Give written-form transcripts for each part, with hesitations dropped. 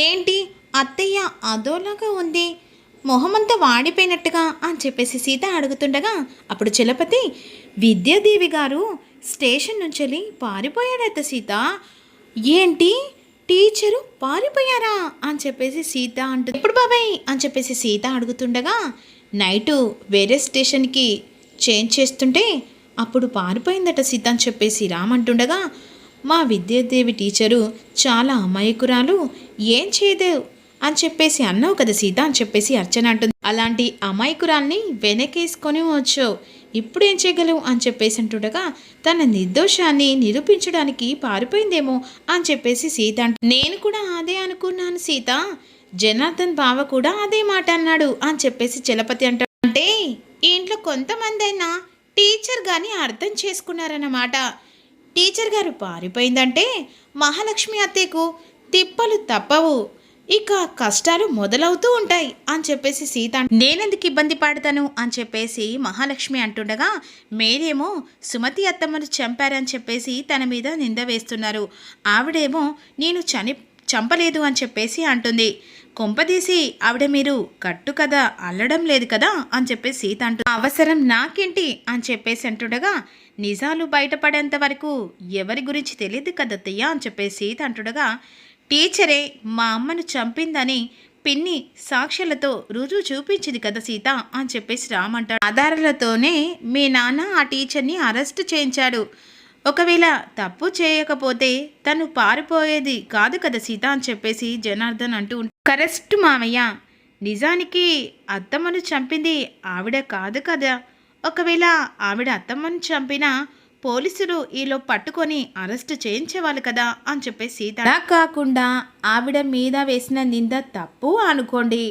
ఏంటి అత్తయ్య అదోలాగా ఉంది, మొహమంతా వాడిపోయినట్టుగా అని చెప్పేసి సీత అడుగుతుండగా అప్పుడు చలపతి, విద్యాదేవి గారు స్టేషన్ నుంచి పారిపోయాడట సీత. ఏంటి, టీచరు పారిపోయారా అని చెప్పేసి సీత అంటుంది. ఎప్పుడు బాబాయ్ అని చెప్పేసి సీత అడుగుతుండగా, నైటు వేరే స్టేషన్కి చేంజ్ చేస్తుంటే అప్పుడు పారిపోయిందట సీత అని చెప్పేసి రామంటుండగా, మా విద్యాదేవి టీచరు చాలా అమాయకురాలు, ఏం చేయదు అని చెప్పేసి అన్నావు కదా సీత అని చెప్పేసి అర్చన అంటుంది. అలాంటి అమాయకురాల్ని వెనకేసుకొని వచ్చావు, ఇప్పుడు ఏం చేయగలవు అని చెప్పేసి అంటుండగా, తన నిర్దోషాన్ని నిరూపించడానికి పారిపోయిందేమో అని చెప్పేసి సీత నేను కూడా అదే అనుకున్నాను సీత, జనార్దన్ బావ కూడా అదే మాట అన్నాడు అని చెప్పేసి చలపతి అంటాడు. అంటే ఈ ఇంట్లో కొంతమంది అయినా టీచర్ గాని అర్థం చేసుకున్నారన్నమాట. టీచర్ గారు పారిపోయిందంటే మహాలక్ష్మి అత్తయ్యకు తిప్పలు తప్పవు, ఇక కష్టాలు మొదలవుతూ ఉంటాయి అని చెప్పేసి సీత నేనెందుకు ఇబ్బంది పడతాను అని చెప్పేసి మహాలక్ష్మి అంటుండగా, మేరేమో సుమతి అత్తమ్మను చంపారని చెప్పేసి తన మీద నింద వేస్తున్నారు, ఆవిడేమో నేను చంపలేదు అని చెప్పేసి అంటుంది. కొంపదీసి ఆవిడ మీరు కట్టు కదా అల్లడం లేదు కదా అని చెప్పేసి సీత అంటుంది. అవసరం నాకేంటి అని చెప్పేసి అంటుండగా, నిజాలు బయటపడేంత వరకు ఎవరి గురించి తెలియదు కదత్తయ్య అని చెప్పేసి సీత అంటుండగా, టీచరే మా అమ్మను చంపిందని పిన్ని సాక్ష్యాలతో రుజువు చూపించింది కదా సీత అని చెప్పేసి రామంటాడు. ఆధారాలతోనే మీ నాన్న ఆ టీచర్ని అరెస్ట్ చేయించాడు, ఒకవేళ తప్పు చేయకపోతే తను పారిపోయేది కాదు కదా సీత అని చెప్పేసి జనార్దన్ అంటూ కరెక్ట్ మామయ్య, నిజానికి అత్తమ్మను చంపింది ఆవిడ కాదు కదా, ఒకవేళ ఆవిడ అత్తమ్మను చంపినా పోలీసులు ఈలో పట్టుకొని అరెస్ట్ చేయించేవాళ్ళు కదా అని చెప్పేసి సీత. అలా కాకుండా ఆవిడ మీద వేసిన నింద తప్పు అనుకోండి,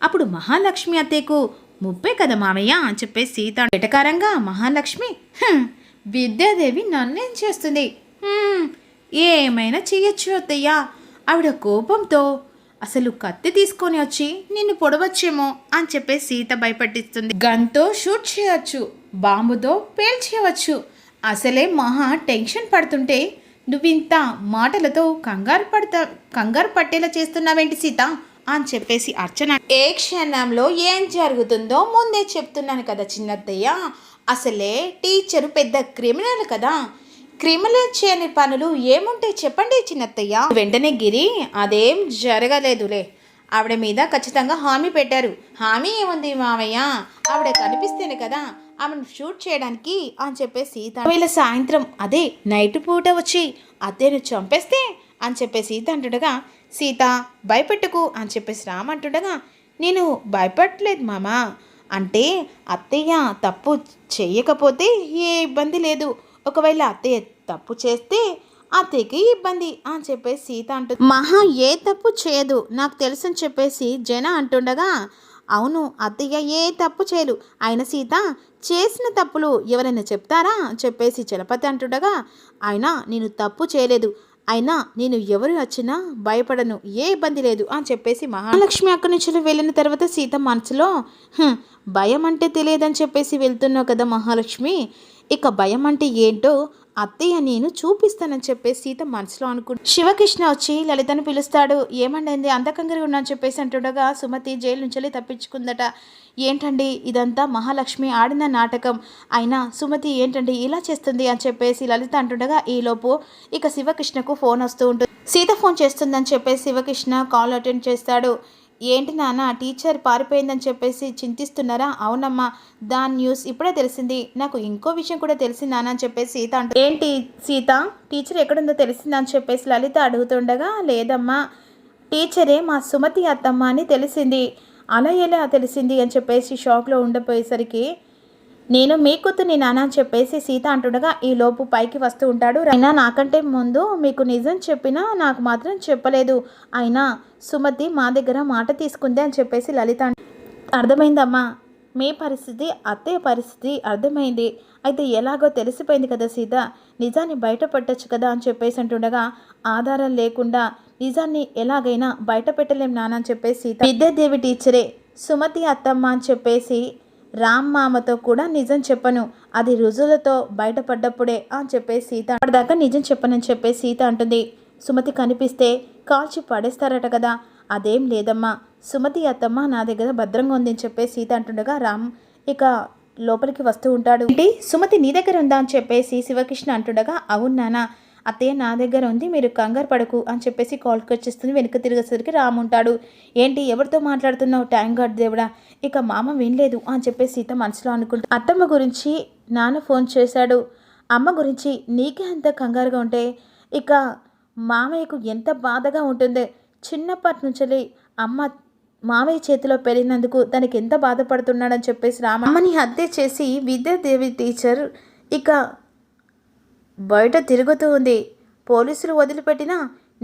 అప్పుడు మహాలక్ష్మి అత్తయ్యకు ముప్పే కదా మామయ్య అని చెప్పేసి సీత వెటకారంగా. మహాలక్ష్మి, విద్యాదేవి నన్నేం చేస్తుంది, ఏమైనా చెయ్యొచ్చు అత్తయ్య, ఆవిడ కోపంతో అసలు కత్తి తీసుకొని వచ్చి నిన్ను పొడవచ్చేమో అని చెప్పేసి సీత భయపట్టిస్తుంది. గన్తో షూట్ చేయవచ్చు, బాంబుతో పేల్చేయవచ్చు, అసలే మహా టెన్షన్ పడుతుంటే నువ్వింత మాటలతో కంగారు పట్టేలా చేస్తున్నావేంటి సీత అని చెప్పేసి అర్చన. ఏ క్షణంలో ఏం జరుగుతుందో ముందే చెప్తున్నాను కదా చిన్నత్తయ్య, అసలే టీచరు పెద్ద క్రిమినల్ కదా, క్రిమినల్ చేయని పనులు ఏముంటాయి చెప్పండి చిన్నత్తయ్య. వెంటనే గిరి, అదేం జరగలేదులే, ఆవిడ మీద ఖచ్చితంగా హామీ పెట్టారు. హామీ ఏముంది మావయ్య, ఆవిడ కనిపిస్తేనే కదా ఆమెను షూట్ చేయడానికి అని చెప్పేసి సీత. వీళ్ళ సాయంత్రం అదే నైట్ పూట వచ్చి అత్తయ్యను చంపేస్తే అని చెప్పేసి సీత అంటుండగా, సీత భయపెట్టుకు అని చెప్పేసి రామంటుండగా, నేను భయపడలేదు మామా, అంటే అత్తయ్య తప్పు చేయకపోతే ఏ ఇబ్బంది లేదు, ఒకవేళ అత్తయ్య తప్పు చేస్తే అత్తయ్యకి ఇబ్బంది అని చెప్పేసి సీత అంటుంది. మహా ఏ తప్పు చేయదు నాకు తెలుసు అని చెప్పేసి జన అంటుండగా, అవును అత్తయ్య ఏ తప్పు చేయదు, ఆయన సీత చేసిన తప్పులు ఎవరైనా చెప్తారా చెప్పేసి చలపతి అంటుండగా, అయినా నేను తప్పు చేయలేదు, అయినా నేను ఎవరు వచ్చినా భయపడను, ఏ ఇబ్బంది లేదు అని చెప్పేసి మహాలక్ష్మి అక్కడి నుంచి వెళ్ళిన తర్వాత సీత మనసులో భయం అంటే తెలియదని చెప్పేసి వెళ్తున్నావు కదా మహాలక్ష్మి, ఇక భయం అంటే ఏంటో అత్తయ్య నేను చూపిస్తానని చెప్పేసి సీత మనసులో అనుకుంటు. శివకృష్ణ వచ్చి లలితను పిలుస్తాడు. ఏమండైంది అంత కంగారుగా ఉన్నా అని చెప్పేసి అంటుండగా, సుమతి జైలు నుంచి తప్పించుకుందట. ఏంటండి ఇదంతా మహాలక్ష్మి ఆడిన నాటకం, అయినా సుమతి ఏంటండి ఇలా చేస్తుంది అని చెప్పేసి లలిత అంటుండగా, ఈలోపు ఇక శివకృష్ణకు ఫోన్ వస్తూ ఉంటుంది. సీత ఫోన్ చేస్తుందని చెప్పేసి శివకృష్ణ కాల్ అటెండ్ చేస్తాడు. ఏంటి నాన్న టీచర్ పారిపోయిందని చెప్పేసి చింతిస్తున్నారా? అవునమ్మా, దాని న్యూస్ ఇప్పుడే తెలిసింది, నాకు ఇంకో విషయం కూడా తెలిసింది నాన్న అని చెప్పేసి సీత అంటూ. ఏంటి సీత, టీచర్ ఎక్కడుందో తెలిసిందా అని చెప్పేసి లలిత అడుగుతుండగా, లేదమ్మా టీచరే మా సుమతి అత్తమ్మ అని తెలిసింది. అలా ఎలా తెలిసింది అని చెప్పేసి షాక్లో ఉండిపోయేసరికి, నేను మీ కూతుర్ని నాన్న అని చెప్పేసి సీత అంటుండగా ఈలోపు పైకి వస్తూ ఉంటాడు. అయినా నాకంటే ముందు మీకు నిజం చెప్పినా నాకు మాత్రం చెప్పలేదు, అయినా సుమతి మా దగ్గర మాట తీసుకుంది అని చెప్పేసి లలిత. అర్థమైందమ్మా, మీ పరిస్థితి అత్తయ్య పరిస్థితి అర్థమైంది, అయితే ఎలాగో తెలిసిపోయింది కదా సీత, నిజాన్ని బయటపెట్టచ్చు కదా అని చెప్పేసి అంటుండగా, ఆధారం లేకుండా నిజాన్ని ఎలాగైనా బయట పెట్టలేం నాన్న అని చెప్పేసి సీత. విద్యాదేవి టీచరే సుమతి అత్తమ్మ అని చెప్పేసి రామ్ మామతో కూడా నిజం చెప్పను, అది రుజువులతో బయటపడ్డప్పుడే అని చెప్పేసి సీత. అప్పటిదాకా నిజం చెప్పనని చెప్పేసి సీత అంటుంది. సుమతి కనిపిస్తే కాల్చి పడేస్తారట కదా. అదేం లేదమ్మా, సుమతి అత్తమ్మ నా దగ్గర భద్రంగా ఉందని చెప్పేసి సీత అంటుండగా రామ్ ఇక లోపలికి వస్తూ ఉంటాడు. ఏంటి సుమతి నీ దగ్గర ఉందా అని చెప్పేసి శివకృష్ణ అంటుండగా, అవును నాన్న, అత్తయ్య నా దగ్గర ఉంది, మీరు కంగారు పడకు అని చెప్పేసి కాల్కి వచ్చేస్తుంది. వెనుక తిరిగేసరికి రామ్ ఉంటాడు. ఏంటి ఎవరితో మాట్లాడుతున్నావు, ట్యాంక్ గార్డ్ దేవుడా, ఇక మామ వినలేదు అని చెప్పేసి సీత మనసులో అనుకుంటా. అత్తమ్మ గురించి నాన్న ఫోన్ చేశాడు, అమ్మ గురించి నీకే అంత కంగారుగా ఉంటే ఇక మామయ్యకు ఎంత బాధగా ఉంటుందో. చిన్నప్పటి నుంచి అమ్మ మామయ్య చేతిలో పెరిగినందుకు తనకి ఎంత బాధపడుతున్నాడని చెప్పేసి రామ అమ్మని హత్య చేసి విద్యాదేవి టీచర్ ఇక బయట తిరుగుతూ ఉంది. పోలీసులు వదిలిపెట్టినా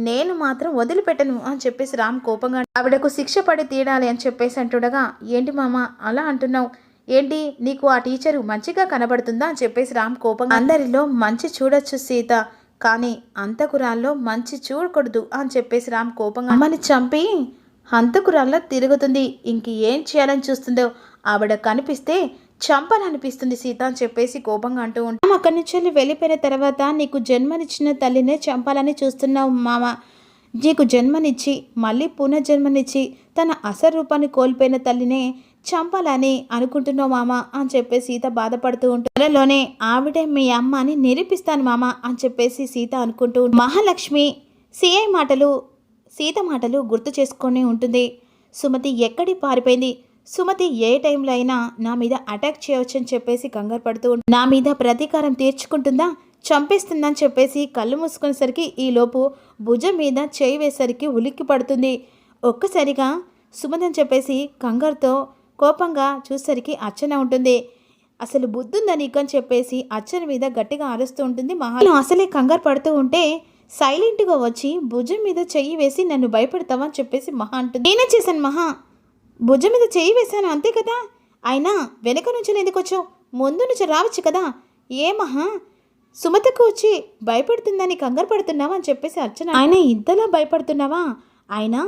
నేను మాత్రం వదిలిపెట్టను అని చెప్పేసి రామ్ కోపంగా ఆవిడకు శిక్ష పడి తీరాలి అని చెప్పేసి అంటుండగా, ఏంటి మామ అలా అంటున్నావు, ఏంటి నీకు ఆ టీచరు మంచిగా కనబడుతుందా అని చెప్పేసి రామ్ కోపంగా, అందరిలో మంచి చూడొచ్చు సీత, కానీ అంతకురాల్లో మంచి చూడకూడదు అని చెప్పేసి రామ్ కోపంగా, అమ్మని చంపి హంతకురాల్లో తిరుగుతుంది, ఇంక ఏం చేయాలని చూస్తుందో ఆవిడ కనిపిస్తే చంపాలనిపిస్తుంది సీత అని చెప్పేసి కోపంగా అంటూ ఉంటాం. అక్కడి నుంచి వెళ్ళిపోయిన తర్వాత నీకు జన్మనిచ్చిన తల్లినే చంపాలని చూస్తున్నావు మామ, నీకు జన్మనిచ్చి మళ్ళీ పునర్జన్మనిచ్చి తన అసరూపాన్ని కోల్పోయిన తల్లినే చంపాలని అనుకుంటున్నావు మామ అని చెప్పేసి సీత బాధపడుతూ ఉంటుంది. త్వరలోనే ఆవిడే మీ అమ్మ అని నిరూపిస్తాను మామ అని చెప్పేసి సీత అనుకుంటూ మహాలక్ష్మి సిఐ మాటలు సీత మాటలు గుర్తు చేసుకొని ఉంటుంది. సుమతి ఎక్కడి పారిపోయింది, సుమతి ఏ టైంలో అయినా నా మీద అటాక్ చేయవచ్చని చెప్పేసి కంగారు పడుతూ నా మీద ప్రతీకారం తీర్చుకుంటుందా, చంపేస్తుందని చెప్పేసి కళ్ళు మూసుకునేసరికి ఈలోపు భుజం మీద చేయి వేసరికి ఉలిక్కి పడుతుంది. ఒక్కసారిగా సుమతి అని చెప్పేసి కంగారుతో కోపంగా చూసేసరికి అర్చన ఉంటుంది. అసలు బుద్ధుందా నీకు అని చెప్పేసి అర్చన మీద గట్టిగా అరుస్తూ ఉంటుంది. అసలే కంగారు పడుతూ ఉంటే సైలెంట్గా వచ్చి భుజం మీద చెయ్యి వేసి నన్ను భయపెడతావా అని చెప్పేసి మహా అంటుంది. నేనే చేశాను మహా, భుజం మీద చెయ్యి వేశాను అంతే కదా, అయినా వెనక నుంచి ఎందుకు వచ్చావు, ముందు నుంచి రావచ్చు కదా, ఏ మహా సుమతకు వచ్చి భయపడుతుందని కంగారు పడుతున్నావా అని చెప్పేసి అర్చన, ఆయన ఇంతలా భయపడుతున్నావా, అయినా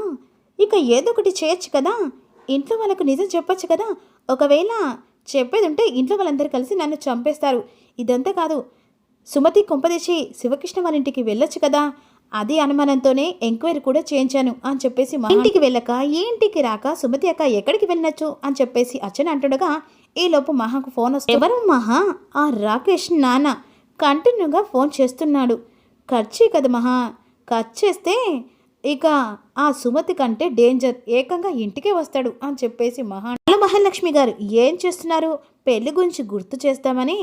ఇక ఏదో ఒకటి చేయొచ్చు కదా, ఇంట్లో వాళ్ళకు నిజం చెప్పొచ్చు కదా, ఒకవేళ చెప్పేది ఉంటే ఇంట్లో వాళ్ళందరూ కలిసి నన్ను చంపేస్తారు, ఇదంతా కాదు సుమతి కుంపదీసి శివకృష్ణ వాళ్ళ ఇంటికి వెళ్ళొచ్చు కదా, అది అనుమానంతోనే ఎంక్వైరీ కూడా చేయించాను అని చెప్పేసి ఇంటికి వెళ్ళక ఏ ఇంటికి రాక సుమతి అక్క ఎక్కడికి వెళ్ళొచ్చు అని చెప్పేసి అర్చన అంటుండగా ఈలోపు మహాకు ఫోన్ వస్తుంది. ఎవరు మహా, ఆ రాకేష్ నాన్న కంటిన్యూగా ఫోన్ చేస్తున్నాడు, ఖర్చే కదా మహా, ఖర్చు చేస్తే ఇక ఆ సుమతి కంటే డేంజర్, ఏకంగా ఇంటికే వస్తాడు అని చెప్పేసి మహాలక్ష్మి గారు ఏం చేస్తున్నారు, పెళ్లి గురించి గుర్తు చేస్తామని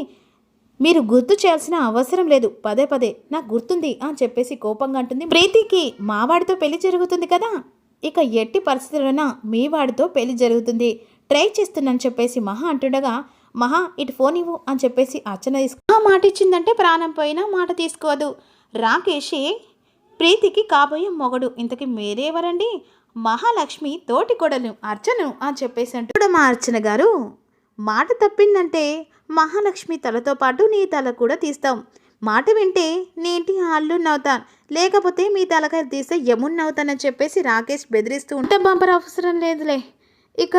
మీరు గుర్తు చేయాల్సిన అవసరం లేదు, పదే పదే నాకు గుర్తుంది అని చెప్పేసి కోపంగా అంటుంది. ప్రీతికి మావాడితో పెళ్లి జరుగుతుంది కదా, ఇక ఎట్టి పరిస్థితుల్లోనా మీ వాడితో పెళ్లి జరుగుతుంది, ట్రై చేస్తున్నాను చెప్పేసి మహా అంటుండగా, మహా ఇటు ఫోన్ ఇవ్వు అని చెప్పేసి అర్చన మాట ఇచ్చిందంటే ప్రాణం పోయినా మాట తీసుకోదు. రాకేషే ప్రీతికి కాబోయే మొగడు, ఇంతకీ మీరేవరండి, మహాలక్ష్మి తోటి కొడలు అర్చను అని చెప్పేసి అంటూ మా అర్చన గారు మాట తప్పిందంటే మహాలక్ష్మి తలతో పాటు నీ తల కూడా తీస్తాం, మాట వింటే నేంటి అల్లున్నవుతాను, లేకపోతే మీ తలకాయ తీస్తే యమున్నవుతానని చెప్పేసి రాకేష్ బెదిరిస్తూ ఉంటా. బంపర్ అవసరం లేదులే, ఇక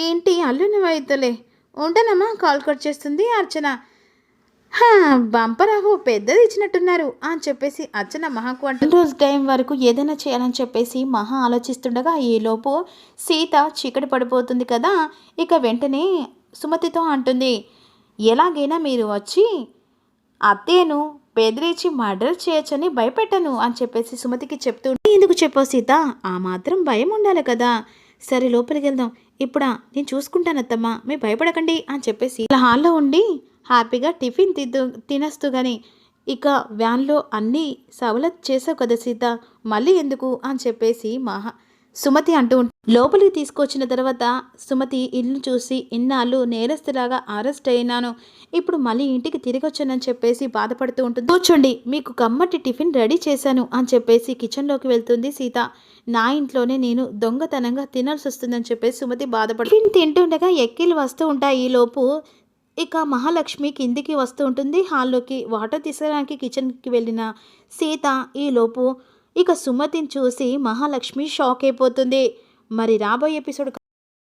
ఏంటి అల్లున్నవైతులే, ఉంటానమ్మా కాల్ కట్ చేస్తుంది అర్చన. బంపరాహు పెద్దది ఇచ్చినట్టున్నారు అని చెప్పేసి అర్చన మహాకు అంటే రోజు టైం వరకు ఏదైనా చేయాలని చెప్పేసి మహా ఆలోచిస్తుండగా ఈలోపు సీత చీకటి పడిపోతుంది కదా, ఇక వెంటనే సుమతితో అంటుంది, ఎలాగైనా మీరు వచ్చి అత్తయ్యను బెదిరించి మర్డర్ చేయొచ్చని భయపెట్టాను అని చెప్పేసి సుమతికి చెప్తూ, ఎందుకు చెప్పావు సీత, ఆ మాత్రం భయం ఉండాలి కదా, సరే లోపలికి వెళ్దాం, ఇప్పుడా నేను చూసుకుంటాను అత్తమ్మ, మీరు భయపడకండి అని చెప్పేసి హాల్లో ఉండి హ్యాపీగా టిఫిన్ తినేస్తూ కానీ ఇక వ్యాన్లో అన్నీ సవలత్ చేసావు కదా సీత, మళ్ళీ ఎందుకు అని చెప్పేసి సుమతి అంటూ లోపలికి తీసుకొచ్చిన తర్వాత సుమతి ఇల్లు చూసి ఇన్నాళ్ళు నేరస్తులాగా అరెస్ట్ అయినాను, ఇప్పుడు మళ్ళీ ఇంటికి తిరిగి వచ్చానని చెప్పేసి బాధపడుతూ ఉంటుంది. కూర్చోండి మీకు కమ్మటి టిఫిన్ రెడీ చేశాను అని చెప్పేసి కిచెన్లోకి వెళ్తుంది సీత. నా ఇంట్లోనే నేను దొంగతనంగా తినాల్సి వస్తుందని చెప్పేసి సుమతి బాధపడు టిఫిన్ తింటుండగా ఎక్కిలు వస్తూ ఉంటాయి. ఈలోపు ఇక మహాలక్ష్మి కిందికి వస్తూ ఉంటుంది హాల్లోకి. వాటర్ తీసుకురావడానికి కిచెన్కి వెళ్ళిన సీత ఈలోపు ఇక సుమతిని చూసి మహాలక్ష్మి షాక్ అయిపోతుంది. మరి రాబోయే ఎపిసోడ్